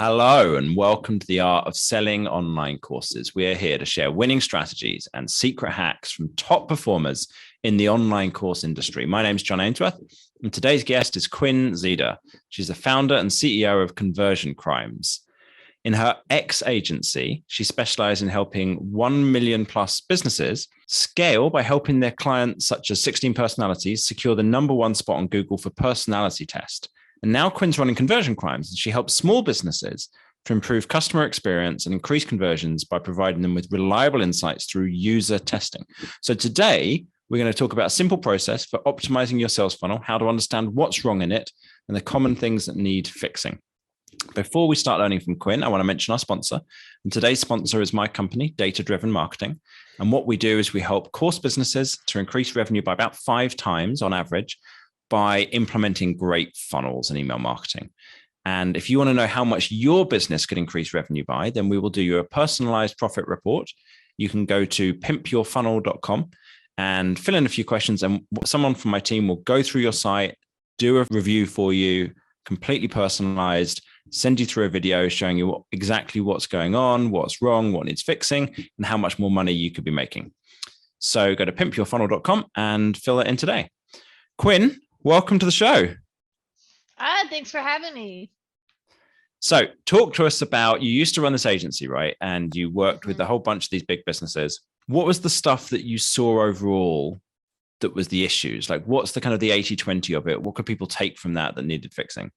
Hello, and welcome to the Art of Selling Online Courses. We are here to share winning strategies and secret hacks from top performers in the online course industry. My name is John Ainsworth, and today's guest is Quinn Zeda. She's the founder and CEO of Conversion Crimes. In her ex-agency, she specialized in helping 1 million plus businesses scale by helping their clients, such as 16 Personalities, secure the #1 spot on Google for personality test. And now Quinn's running Conversion Crimes, and she helps small businesses to improve customer experience and increase conversions by providing them with reliable insights through user testing. So today, we're going to talk about a simple process for optimizing your sales funnel, how to understand what's wrong in it, and the common things that need fixing. Before we start learning from Quinn, I want to mention our sponsor. And today's sponsor is my company, Data Driven Marketing. And what we do is we help course businesses to increase revenue by about 5 times on average by implementing great funnels and email marketing. And if you want to know how much your business could increase revenue by, then we will do you a personalized profit report. You can go to pimpyourfunnel.com and fill in a few questions, and someone from my team will go through your site, do a review for you, completely personalized, send you through a video showing you exactly what's going on, what's wrong, what needs fixing, and how much more money you could be making. So go to pimpyourfunnel.com and fill it in today. Quinn, welcome to the show. Thanks for having me. So talk to us about, you used to run this agency, right? And you worked with a whole bunch of these big businesses. What was the stuff that you saw overall that was the issues? Like, what's the kind of the 80-20 of it? What could people take from that needed fixing?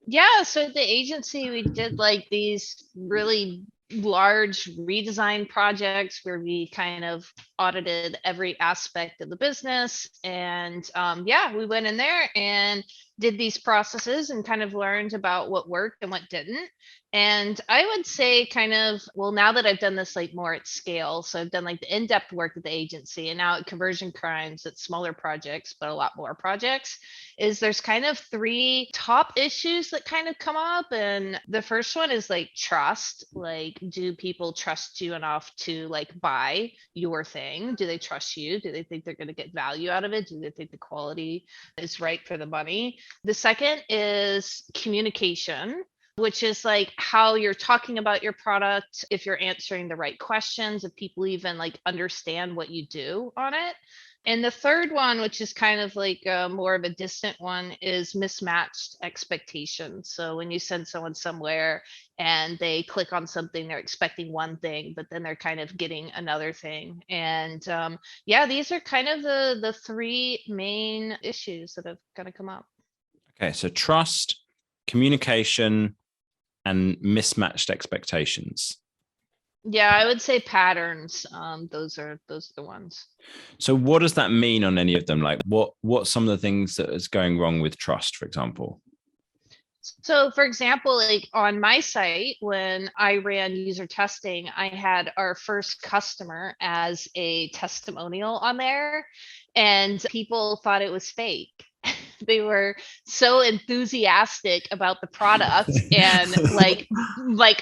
Yeah, so at the agency, we did like these really large redesign projects where we kind of audited every aspect of the business. And we went in there and did these processes and kind of learned about what worked and what didn't. And I would say now that I've done this like more at scale, so I've done like the in-depth work at the agency, and now at Conversion Crimes, it's smaller projects, but a lot more projects, is there's kind of 3 top issues that kind of come up. And the first one is like trust. Like, do people trust you enough to like buy your thing? Do they trust you? Do they think they're going to get value out of it? Do they think the quality is right for the money? The second is communication, which is like how you're talking about your product, if you're answering the right questions, if people even like understand what you do on it. And the third one, which is kind of like more of a distant one, is mismatched expectations. So when you send someone somewhere and they click on something, they're expecting one thing, but then they're kind of getting another thing. And these are kind of the 3 main issues that have kind of come up. Okay, so trust, communication, and mismatched expectations. Yeah, I would say patterns. Those are the ones. So what does that mean on any of them? Like what's some of the things that is going wrong with trust, for example? So for example, like on my site, when I ran user testing, I had our first customer as a testimonial on there, and people thought it was fake. They were so enthusiastic about the product and like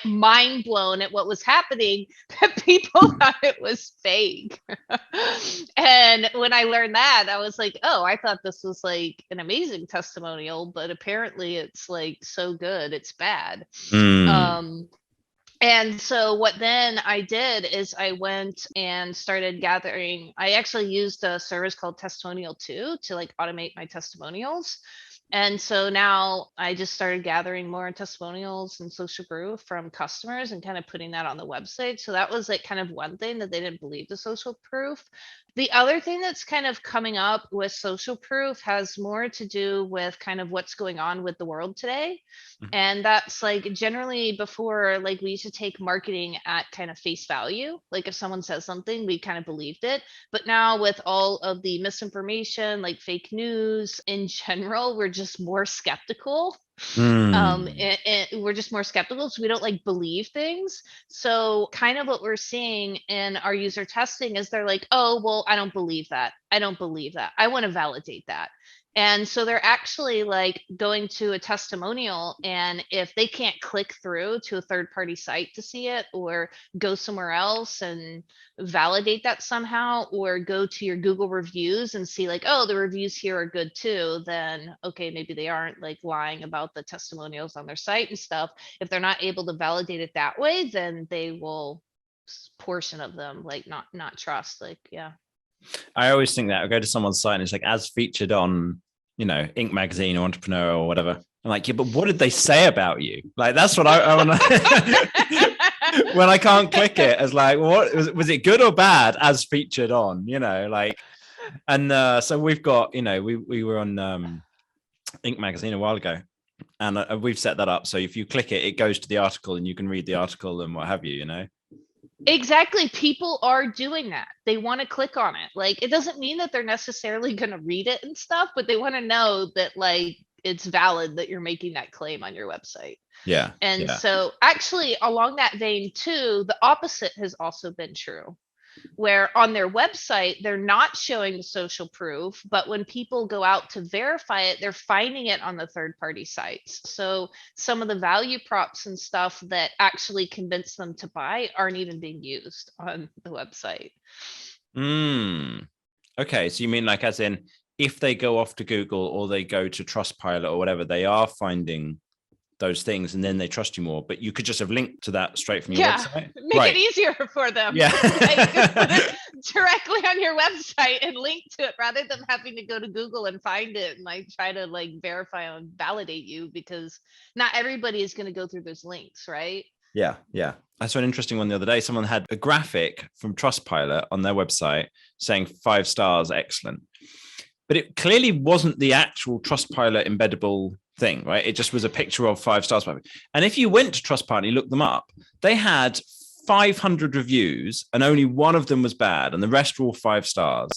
mind blown at what was happening that people thought it was fake. And when I learned that, I was like, oh, I thought this was like an amazing testimonial, but apparently it's like so good it's bad. And so what then I did is I went and started gathering. I actually used a service called Testimonial 2 to like automate my testimonials. And so now I just started gathering more testimonials and social proof from customers and kind of putting that on the website. So that was like kind of one thing that they didn't believe, the social proof. The other thing that's kind of coming up with social proof has more to do with kind of what's going on with the world today. And that's like generally before, like we used to take marketing at kind of face value. Like if someone says something, we kind of believed it. But now with all of the misinformation, like fake news in general, we're just more skeptical. And we're just more skeptical, so we don't like believe things. So kind of what we're seeing in our user testing is they're like, oh well, I don't believe that, I want to validate that. And so they're actually like going to a testimonial, and if they can't click through to a third party site to see it, or go somewhere else and validate that somehow, or go to your Google reviews and see like, oh, the reviews here are good too, then okay, maybe they aren't like lying about the testimonials on their site and stuff. If they're not able to validate it that way, then they will portion of them like not trust. Like, yeah. I always think that I go to someone's site and it's like, as featured on, Inc. magazine or Entrepreneur or whatever. I'm like, yeah, but what did they say about you? Like, that's what I want to. When I can't click it, as like, what was it good or bad as featured on? Like, and so we've got, we were on Inc. magazine a while ago, and we've set that up. So if you click it, it goes to the article, and you can read the article and what have you. Exactly. People are doing that. They want to click on it. Like, it doesn't mean that they're necessarily going to read it and stuff, but they want to know that like it's valid that you're making that claim on your website. Yeah. And Yeah. so actually along that vein too, the opposite has also been true, where on their website they're not showing the social proof, but when people go out to verify it, they're finding it on the third party sites. So some of the value props and stuff that actually convince them to buy aren't even being used on the website. Okay, so you mean like as in, if they go off to Google or they go to Trustpilot or whatever, they are finding those things and then they trust you more, but you could just have linked to that straight from your website. Make it easier for them. Yeah. Like, just put it directly on your website and link to it, rather than having to go to Google and find it and like try to like verify and validate you, because not everybody is going to go through those links, right? Yeah. I saw an interesting one the other day. Someone had a graphic from Trustpilot on their website saying 5 stars, excellent. But it clearly wasn't the actual Trustpilot embeddable thing, right? It just was a picture of 5 stars. And if you went to Trustpilot and you looked them up, they had 500 reviews and only one of them was bad and the rest were all 5 stars.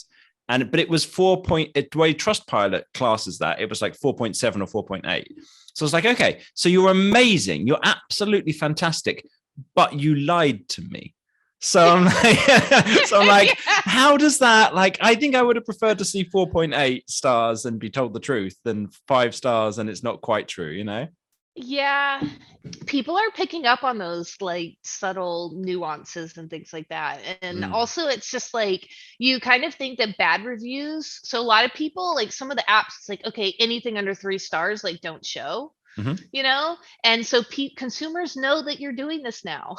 But it was 4. The way Trustpilot classes that, it was like 4.7 or 4.8. So it's like, okay, so you're amazing. You're absolutely fantastic, but you lied to me. So I'm like, how does that, like, I think I would have preferred to see 4.8 stars and be told the truth than 5 stars and it's not quite true. Yeah, people are picking up on those like subtle nuances and things like that. And also it's just like, you kind of think that bad reviews, so a lot of people, like some of the apps, it's like, okay, anything under 3 stars like don't show. And so consumers know that you're doing this now.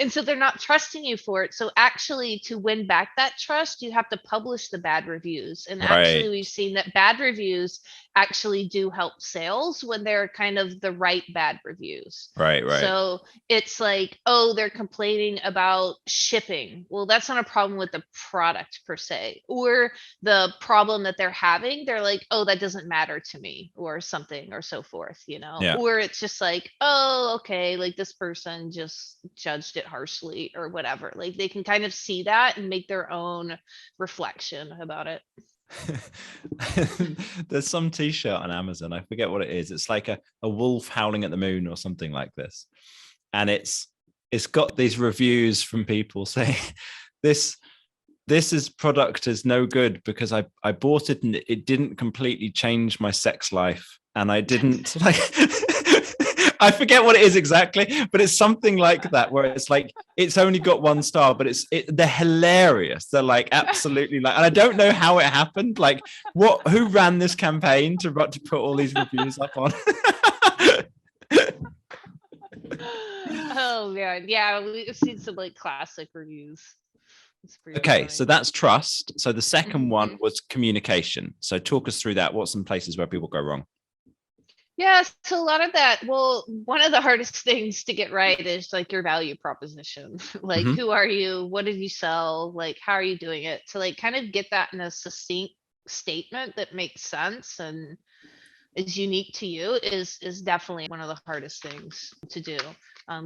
And so they're not trusting you for it. So actually, to win back that trust, you have to publish the bad reviews. And actually, we've seen that bad reviews actually do help sales when they're kind of the right bad reviews. Right. So it's like, oh, they're complaining about shipping. Well, that's not a problem with the product per se, or the problem that they're having. They're like, oh, that doesn't matter to me, or something, or so forth, Yeah. Or it's just like, oh, okay, like this person just judged it harshly or whatever. Like they can kind of see that and make their own reflection about it. There's some t-shirt on Amazon, I forget what it is. It's like a wolf howling at the moon or something like this, and it's got these reviews from people saying this product is no good because I bought it and it didn't completely change my sex life, and I didn't like I forget what it is exactly, but it's something like that, where it's like, it's only got 1 star, but they're hilarious. They're like absolutely like, and I don't know how it happened. Like, who ran this campaign to put all these reviews up on? Oh man, yeah, we've seen some like classic reviews. Okay, so that's trust. So the second one was communication. So talk us through that. What's some places where people go wrong? Yeah, so a lot of that, well, one of the hardest things to get right is like your value proposition. Like, who are you? What did you sell? Like, how are you doing it? To like kind of get that in a succinct statement that makes sense and is unique to you is definitely one of the hardest things to do.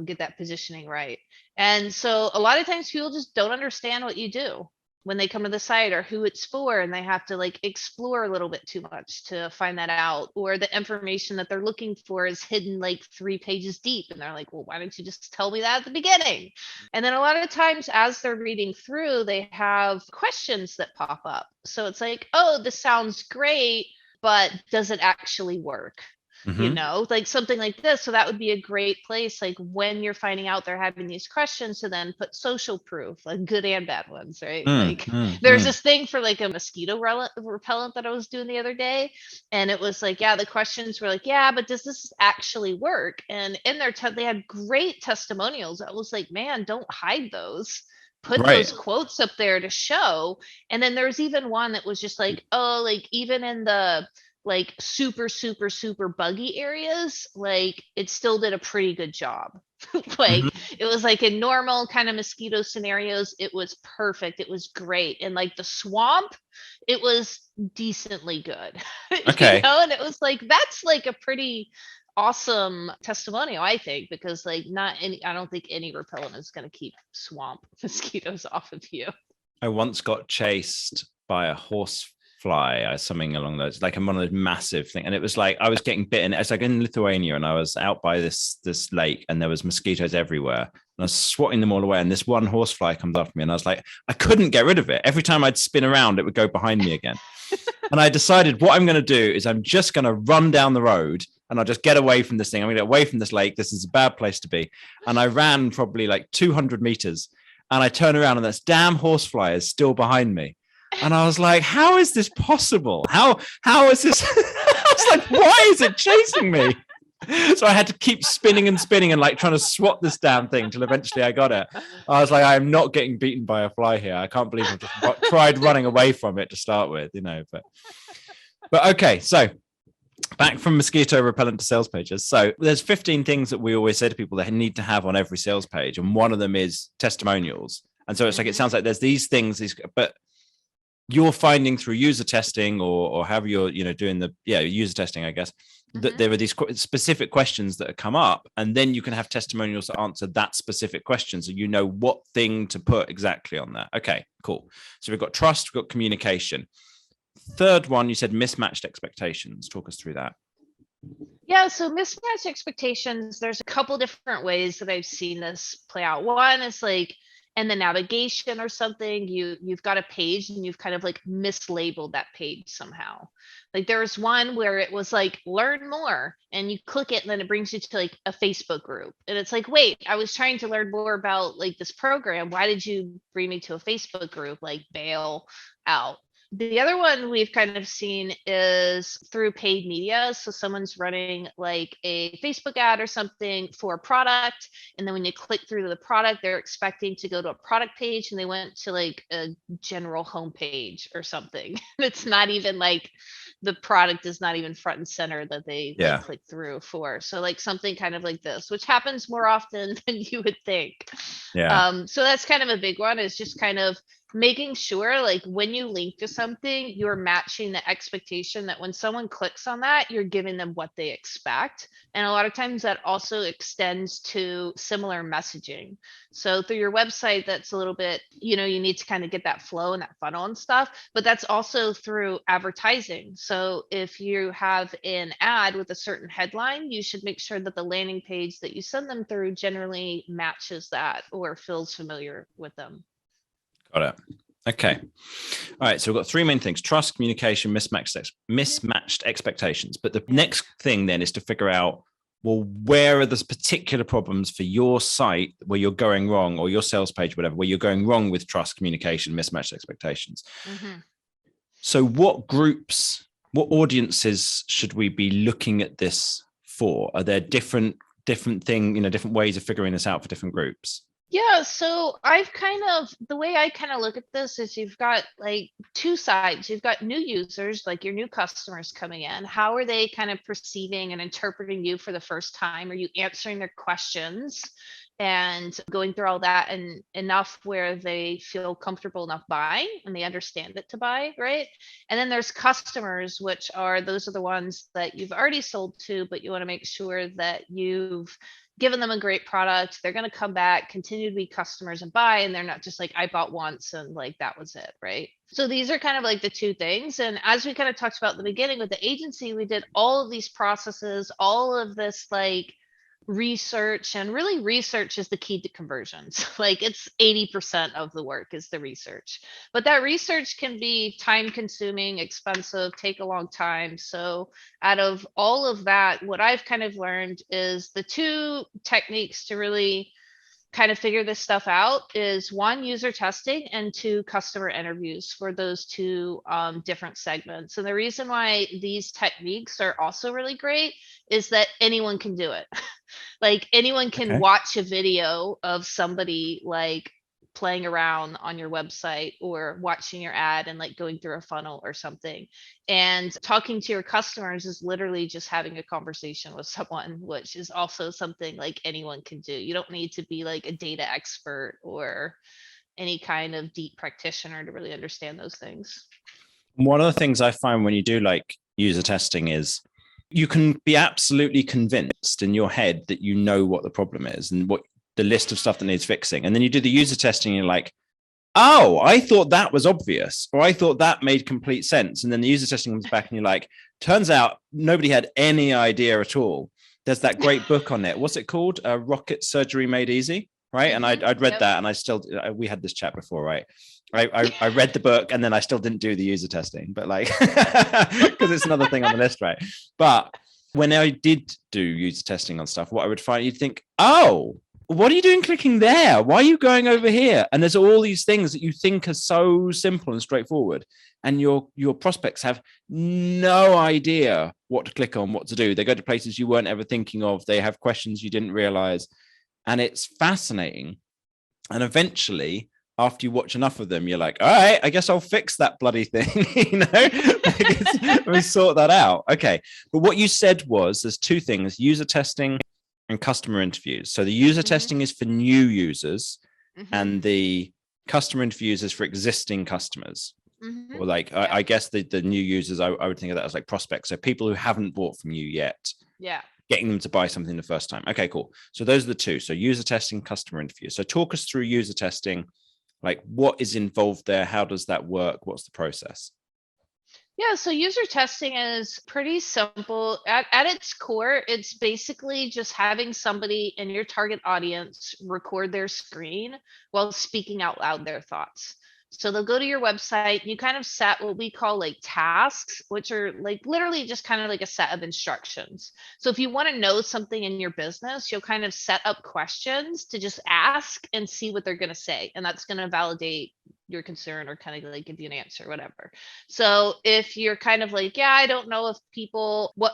Get that positioning right. And so a lot of times people just don't understand what you do. when they come to the site or who it's for, and they have to like explore a little bit too much to find that out, or the information that they're looking for is hidden like 3 pages deep, and they're like, well, why don't you just tell me that at the beginning? And then a lot of times as they're reading through, they have questions that pop up. So it's like, oh, this sounds great, but does it actually work? Like something like this. So that would be a great place, like when you're finding out they're having these questions, to then put social proof, like good and bad ones, right? There's this thing for like a mosquito repellent that I was doing the other day. And it was like, yeah, the questions were like, yeah, but does this actually work? And in their they had great testimonials. I was like, man, don't hide those. Put those quotes up there to show. And then there's even one that was just like, oh, like even in the like super, super, super buggy areas, like it still did a pretty good job. Like it was like in normal kind of mosquito scenarios, it was perfect. It was great. And like the swamp, it was decently good. Okay. And it was like, that's like a pretty awesome testimonial, I think, because like I don't think any repellent is going to keep swamp mosquitoes off of you. I once got chased by a horse fly, something along those, like one of those massive thing, and it was like I was getting bitten. It's like in Lithuania, and I was out by this lake, and there was mosquitoes everywhere, and I was swatting them all away. And this one horsefly comes after me, and I was like, I couldn't get rid of it. Every time I'd spin around, it would go behind me again. And I decided what I'm going to do is I'm just going to run down the road, and I'll just get away from this thing. I'm going to get away from this lake. This is a bad place to be. And I ran probably like 200 meters, and I turn around, and this damn horsefly is still behind me. And I was like, how is this possible? How is this? I was like, why is it chasing me? So I had to keep spinning and like trying to swat this damn thing till eventually I got it. I was like, I'm not getting beaten by a fly here. I can't believe I just tried running away from it to start with, but okay. So back from mosquito repellent to sales pages. So there's 15 things that we always say to people they need to have on every sales page. And one of them is testimonials. And so it's like, it sounds like there's these things, but you're finding through user testing or however you're doing the user testing, I guess, that there are these specific questions that have come up, and then you can have testimonials that answer that specific question, so you know what thing to put exactly on there. Okay, cool. So we've got trust, we've got communication. Third one, you said mismatched expectations. Talk us through that. Yeah, so mismatched expectations, there's a couple different ways that I've seen this play out. One is like in the navigation or something, you've got a page and you've kind of like mislabeled that page somehow. Like there was one where it was like learn more, and you click it and then it brings you to like a Facebook group, and it's like, wait, I was trying to learn more about like this program, why did you bring me to a Facebook group? Like bail out. The other one we've kind of seen is through paid media. So someone's running like a Facebook ad or something for a product. And then when you click through the product, they're expecting to go to a product page, and they went to like a general homepage or something. It's not even like the product is not even front and center that they like click through for. So like something kind of like this, which happens more often than you would think. So that's kind of a big one, is just kind of making sure like when you link to something, you're matching the expectation that when someone clicks on that, you're giving them what they expect. And a lot of times that also extends to similar messaging. So through your website, that's a little bit, you need to kind of get that flow and that funnel and stuff, but that's also through advertising. So if you have an ad with a certain headline, you should make sure that the landing page that you send them through generally matches that or feels familiar with them. Got it. Okay. All right. So we've got three main things: trust, communication, mismatched expectations. But the next thing then is to figure out, well, where are the particular problems for your site where you're going wrong, or your sales page, whatever, where you're going wrong with trust, communication, mismatched expectations. So what groups, what audiences should we be looking at this for? Are there different ways of figuring this out for different groups? Yeah, so the way I kind of look at this is you've got like two sides. You've got new users, like your new customers coming in. How are they kind of perceiving and interpreting you for the first time? Are you answering their questions? and going through all that and enough where they feel comfortable enough buying and they understand it to buy, right? And then there's customers, which are those are the ones that you've already sold to, but you want to make sure that you've given them a great product. They're going to come back, continue to be customers and buy, and they're not just like, I bought once and like that was it, right? So these are kind of like the two things. And as we kind of talked about at the beginning with the agency, we did all of these processes, all of this like research, and really research is the key to conversions. Like it's 80% of the work is the research, but that research can be time consuming, expensive, take a long time. So out of all of that, what I've kind of learned is the two techniques to really kind of figure this stuff out is one, user testing, and two, customer interviews for those two different segments. And the reason why these techniques are also really great is that anyone can do it. Like anyone can watch a video of somebody like playing around on your website or watching your ad and like going through a funnel or something. And talking to your customers is literally just having a conversation with someone, which is also something like anyone can do. You don't need to be like a data expert or any kind of deep practitioner to really understand those things. One of the things I find when you do like user testing is you can be absolutely convinced in your head that you know what the problem is and what the list of stuff that needs fixing. And then you do the user testing and you're like, oh, I thought that was obvious, or I thought that made complete sense. And then the user testing comes back and you're like, turns out nobody had any idea at all. There's that great book on it. What's it called? Rocket Surgery Made Easy, right? And I'd read that, and I still, we had this chat before, right? I read the book and then I still didn't do the user testing, but like, because it's another thing on the list, right? But when I did do user testing on stuff, what I would find, you'd think, oh, what are you doing clicking there? Why are you going over here? And there's all these things that you think are so simple and straightforward. And your prospects have no idea what to click on, what to do. They go to places you weren't ever thinking of. They have questions you didn't realize. And it's fascinating. And eventually, after you watch enough of them, you're like, all right, I guess I'll fix that bloody thing. Let me sort that out. Okay. But what you said was there's two things: user testing and customer interviews. So the user testing is for new users, and the customer interviews is for existing customers. Or like, I guess the new users, I would think of that as like prospects. So people who haven't bought from you yet. Yeah. Getting them to buy something the first time. Okay, cool. So those are the two. So user testing, customer interviews. So talk us through user testing. Like what is involved there? How does that work? What's the process? Yeah, so user testing is pretty simple. At its core, it's basically just having somebody in your target audience record their screen while speaking out loud their thoughts. So they'll go to your website, you kind of set what we call like tasks, which are like literally just kind of like a set of instructions. So if you want to know something in your business, you'll kind of set up questions to just ask and see what they're going to say. And that's going to validate your concern or kind of like give you an answer, whatever. So if you're kind of like, yeah, I don't know if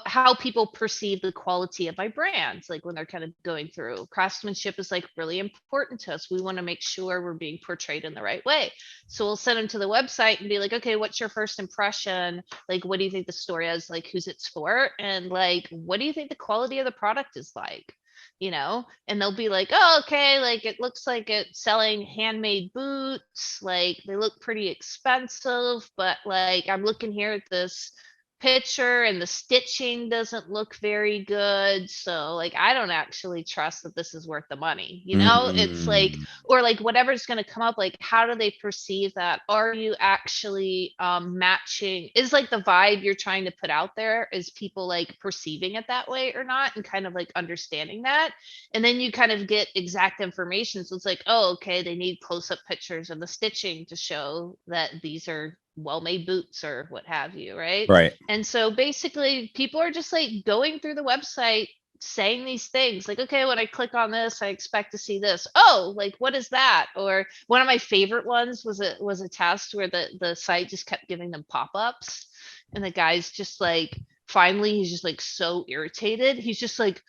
how people perceive the quality of my brands, like when they're kind of going through, craftsmanship is like really important to us. We want to make sure we're being portrayed in the right way. So we'll send them to the website and be like, okay, what's your first impression? Like, what do you think the story is? Like, who's it's for? And like, what do you think the quality of the product is like? And they'll be like, oh, okay, like it looks like it's selling handmade boots, like they look pretty expensive, but like I'm looking here at this picture and the stitching doesn't look very good, so like I don't actually trust that this is worth the money. It's like, or like whatever's going to come up, like how do they perceive that? Are you actually matching, is like the vibe you're trying to put out there, is people like perceiving it that way or not, and kind of like understanding that. And then you kind of get exact information. So it's like, oh, okay, they need close-up pictures of the stitching to show that these are well-made boots or what have you, right? Right. And so basically people are just like going through the website saying these things like, okay, when I click on this, I expect to see this. Oh, like what is that? Or one of my favorite ones was a test where the site just kept giving them pop-ups, and the guy's just like, finally he's just like so irritated. He's just like,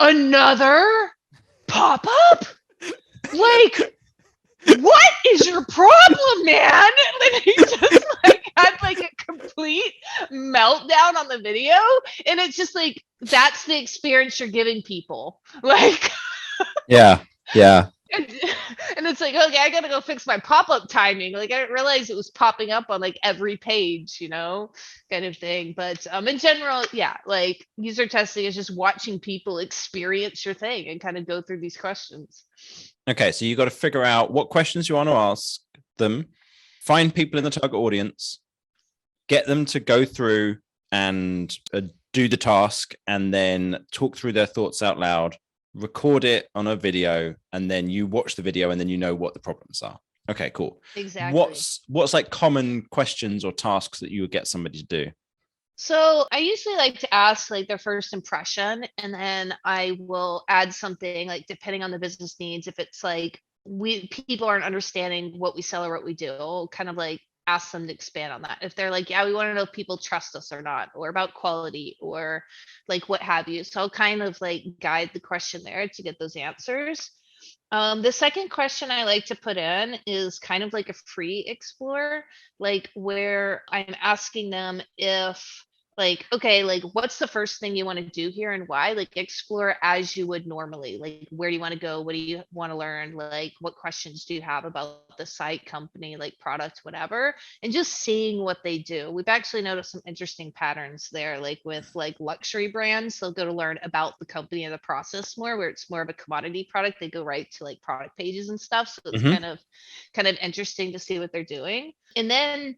another pop-up? Like, what is your problem, man? And he just like had like a complete meltdown on the video. And it's just like, that's the experience you're giving people. Like, yeah. Yeah. And it's like, okay, I gotta go fix my pop-up timing. Like, I didn't realize it was popping up on like every page, kind of thing. But in general, yeah, like user testing is just watching people experience your thing and kind of go through these questions. Okay, so you got to figure out what questions you want to ask them, find people in the target audience, get them to go through and do the task, and then talk through their thoughts out loud, record it on a video, and then you watch the video, and then you know what the problems are. Okay, cool. Exactly. What's like common questions or tasks that you would get somebody to do? So I usually like to ask like their first impression, and then I will add something like depending on the business needs. If it's like we people aren't understanding what we sell or what we do, I'll kind of like ask them to expand on that. If they're like, yeah, we want to know if people trust us or not, or about quality or like what have you. So I'll kind of like guide the question there to get those answers. The second question I like to put in is kind of like a free explore, like where I'm asking them if, like, okay, like what's the first thing you want to do here and why? Like explore as you would normally. Like, where do you want to go? What do you want to learn? Like, what questions do you have about the site, company, like product, whatever? And just seeing what they do. We've actually noticed some interesting patterns there, like with like luxury brands. They'll go to learn about the company and the process more, where it's more of a commodity product. They go right to like product pages and stuff. So it's Mm-hmm. kind of interesting to see what they're doing. And then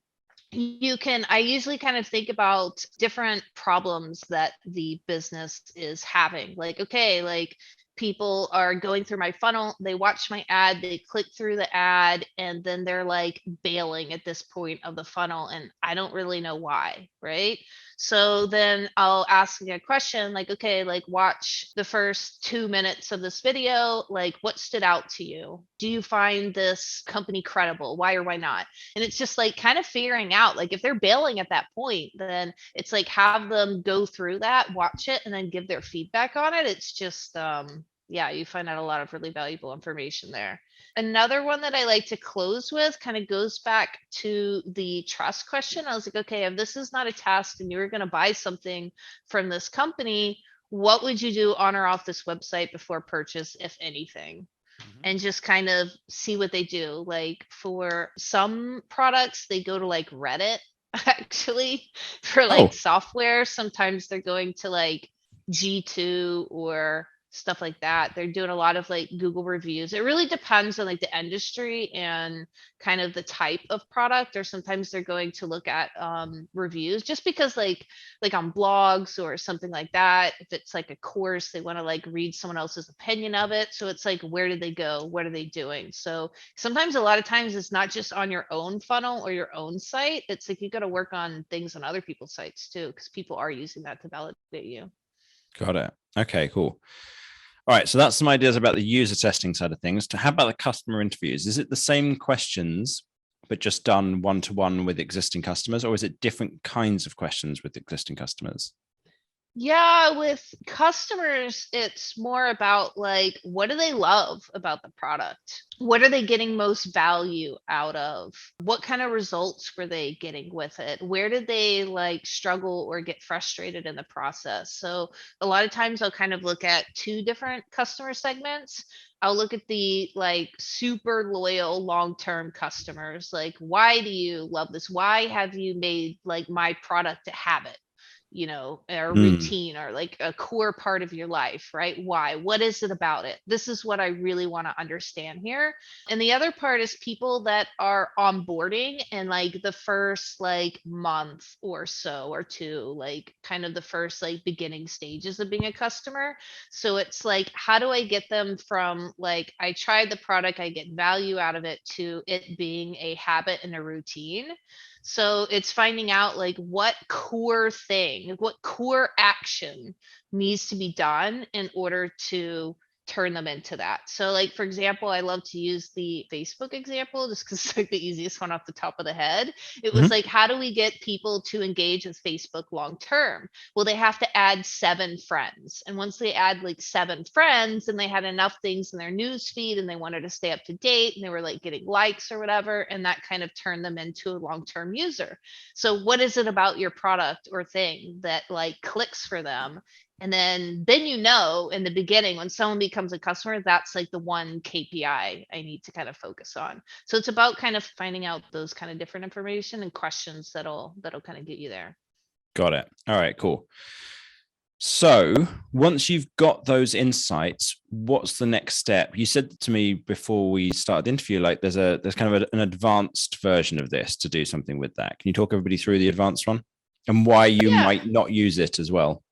I usually kind of think about different problems that the business is having. Like, okay, like people are going through my funnel, they watch my ad, they click through the ad, and then they're like bailing at this point of the funnel, and I don't really know why, right? So then I'll ask a question like, okay, like watch the first 2 minutes of this video. Like, what stood out to you? Do you find this company credible? Why or why not? And it's just like kind of figuring out, like, if they're bailing at that point, then it's like have them go through that, watch it, and then give their feedback on it. It's just, yeah, you find out a lot of really valuable information there. Another one that I like to close with kind of goes back to the trust question. I was like, okay, if this is not a test and you were going to buy something from this company, what would you do on or off this website before purchase, if anything? And just kind of see what they do. Like for some products, they go to like Reddit actually for like Oh, software. Sometimes they're going to like G2 or stuff like that. They're doing a lot of like Google reviews. It really depends on like the industry and kind of the type of product, or sometimes they're going to look at reviews, just because like on blogs or something like that. If it's like a course, they want to like read someone else's opinion of it. So it's like, where did they go? What are they doing? So sometimes, a lot of times, it's not just on your own funnel or your own site. It's like you got to work on things on other people's sites too, because people are using that to validate you. got it. Okay, cool. All right, so that's some ideas about the user testing side of things. How about the customer interviews? Is it the same questions, but just done one to one with existing customers, or is it different kinds of questions with existing customers? Yeah, with customers, it's more about like, what do they love about the product? What are they getting most value out of? What kind of results were they getting with it? Where did they like struggle or get frustrated in the process? So a lot of times I'll kind of look at two different customer segments. I'll look at the like super loyal long-term customers. Like, why do you love this? Why have you made like my product a habit? Or Mm. routine, or like a core part of your life, right? Why? What is it about it? This is what I really want to understand here. And the other part is people that are onboarding in like the first like month or so or two, like kind of the first like beginning stages of being a customer. So it's like, how do I get them from like, I tried the product, I get value out of it, to it being a habit and a routine. So it's finding out like what core thing, like, what core action needs to be done in order to turn them into that. So like, for example, I love to use the Facebook example just because it's like the easiest one off the top of the head. It was Mm-hmm. like, how do we get people to engage with Facebook long term? Well, they have to add 7 friends. And once they add like 7 friends, and they had enough things in their news feed and they wanted to stay up to date, and they were like getting likes or whatever, and that kind of turned them into a long-term user. So what is it about your product or thing that like clicks for them? And then you know in the beginning when someone becomes a customer, that's like the one KPI I need to kind of focus on. So it's about kind of finding out those kind of different information and questions that'll kind of get you there. Got it. All right, cool. So once you've got those insights, what's the next step? You said to me before we started the interview, like there's kind of an advanced version of this to do something with that. Can you talk everybody through the advanced one and why you Yeah. might not use it as well?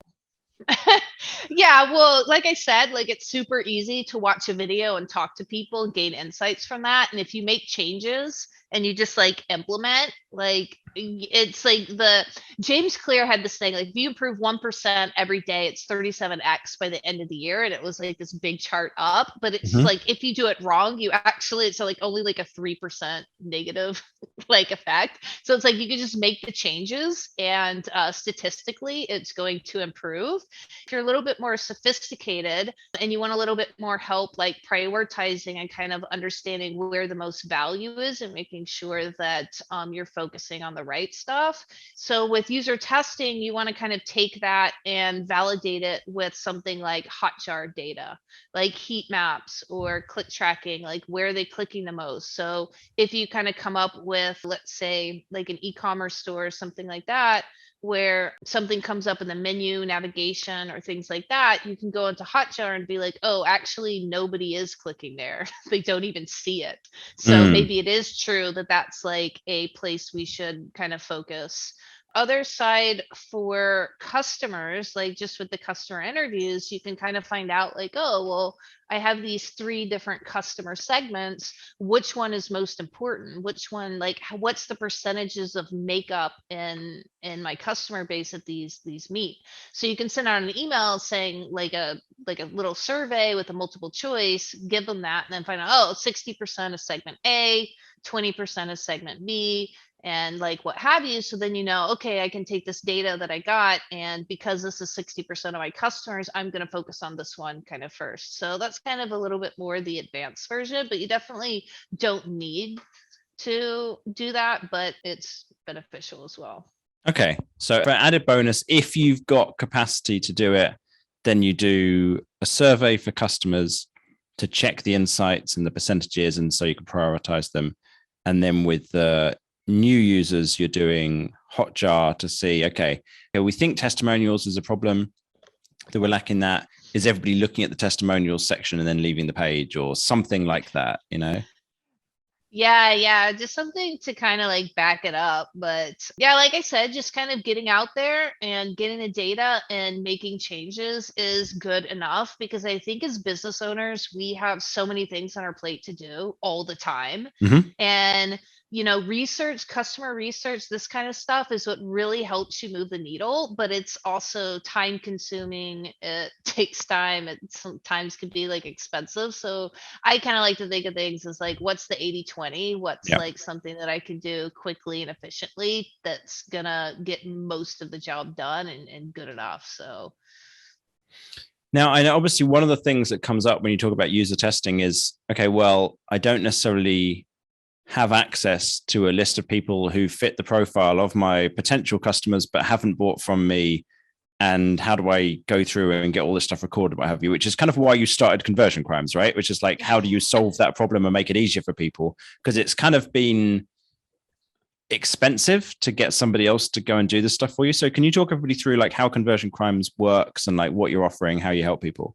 Yeah, well, like I said, like it's super easy to watch a video and talk to people and gain insights from that. And if you make changes and you just like implement, like it's like the James Clear had this thing like if you improve 1% every day, it's 37x by the end of the year. And it was like this big chart up. But it's Mhm. like if you do it wrong, you actually it's like only like a 3% negative like effect. So it's like you can just make the changes and statistically it's going to improve. If you're a little bit more sophisticated and you want a little bit more help like prioritizing and kind of understanding where the most value is and making sure that you're focusing on the right stuff. So with user testing, you want to kind of take that and validate it with something like Hotjar data, like heat maps or click tracking, like where are they clicking the most. So if you kind of come up with, let's say, like an e-commerce store or something like that, where something comes up in the menu navigation or things like that, you can go into Hotjar and be like, oh, actually, nobody is clicking there. They don't even see it. So Mm. maybe it is true that that's like a place we should kind of focus. Other side for customers, like just with the customer interviews, you can kind of find out like, oh, well, I have these 3 different customer segments. Which one is most important? Which one, like, what's the percentages of makeup in my customer base that these meet? So you can send out an email saying like a little survey with a multiple choice, give them that, and then find out, oh, 60% is segment A, 20% is segment B, and like what have you. So then you know, okay, I can take this data that I got, and because this is 60% of my customers, I'm going to focus on this one kind of first. So that's kind of a little bit more the advanced version, but you definitely don't need to do that, but it's beneficial as well. Okay. So for added bonus, if you've got capacity to do it, then you do a survey for customers to check the insights and the percentages, and so you can prioritize them. And then with the new users, you're doing Hotjar to see, okay, we think testimonials is a problem that we're lacking that. Is everybody looking at the testimonials section and then leaving the page or something like that, you know? Yeah, just something to kind of like back it up. But yeah, like I said, just kind of getting out there and getting the data and making changes is good enough because I think as business owners, we have so many things on our plate to do all the time. Mm-hmm. And research, customer research, this kind of stuff is what really helps you move the needle, but it's also time consuming. It takes time. It sometimes can be like expensive. So I kind of like to think of things as like, what's the 80/20? What's Yeah. like something that I can do quickly and efficiently that's gonna get most of the job done and good enough. So Now, I know obviously one of the things that comes up when you talk about user testing is, okay, well, I don't necessarily have access to a list of people who fit the profile of my potential customers but haven't bought from me. And how do I go through and get all this stuff recorded, what have you, which is kind of why you started Conversion Crimes, right? Which is like, how do you solve that problem and make it easier for people? Because it's kind of been expensive to get somebody else to go and do this stuff for you. So can you talk everybody through like how Conversion Crimes works and like what you're offering, how you help people?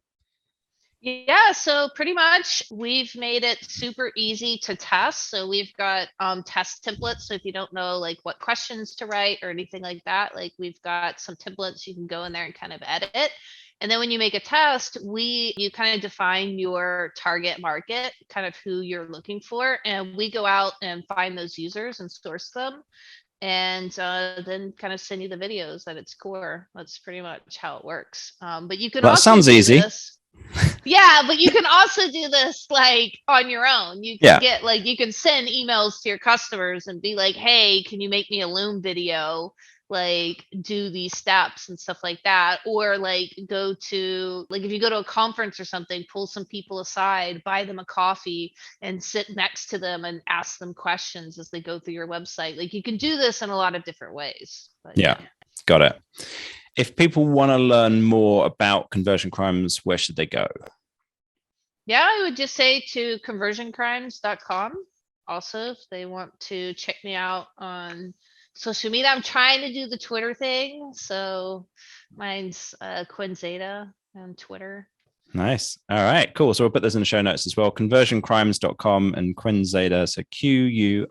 yeah, so pretty much we've made it super easy to test. So we've got test templates. So if you don't know like what questions to write or anything like that, like we've got some templates you can go in there and kind of edit. And then when you make a test, you kind of define your target market, kind of who you're looking for, and we go out and find those users and source them, and then kind of send you the videos at its core. That's pretty much how it works. But you can Well, that also sounds do easy. this. Yeah, but you can also do this like on your own. You can Yeah. get like you can send emails to your customers and be like, "Hey, can you make me a Loom video? Like do these steps and stuff like that." Or like go to like if you go to a conference or something, pull some people aside, buy them a coffee and sit next to them and ask them questions as they go through your website. Like you can do this in a lot of different ways. But Yeah. yeah. Got it. If people want to learn more about conversion crimes, where should they go? Yeah, I would just say to conversioncrimes.com. Also, if they want to check me out on social media, I'm trying to do the Twitter thing. So mine's Quinn Zeda on Twitter. Nice. All right, cool. So we'll put this in the show notes as well. Conversioncrimes.com and Quinn Zeda. So QUINNZEDA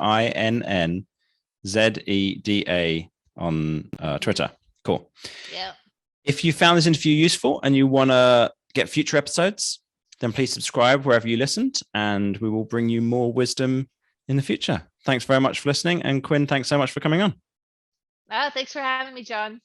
on Twitter. Cool. Yeah. If you found this interview useful and you want to get future episodes, then please subscribe wherever you listened, and we will bring you more wisdom in the future. Thanks very much for listening. And Quinn, thanks so much for coming on. Thanks for having me, John.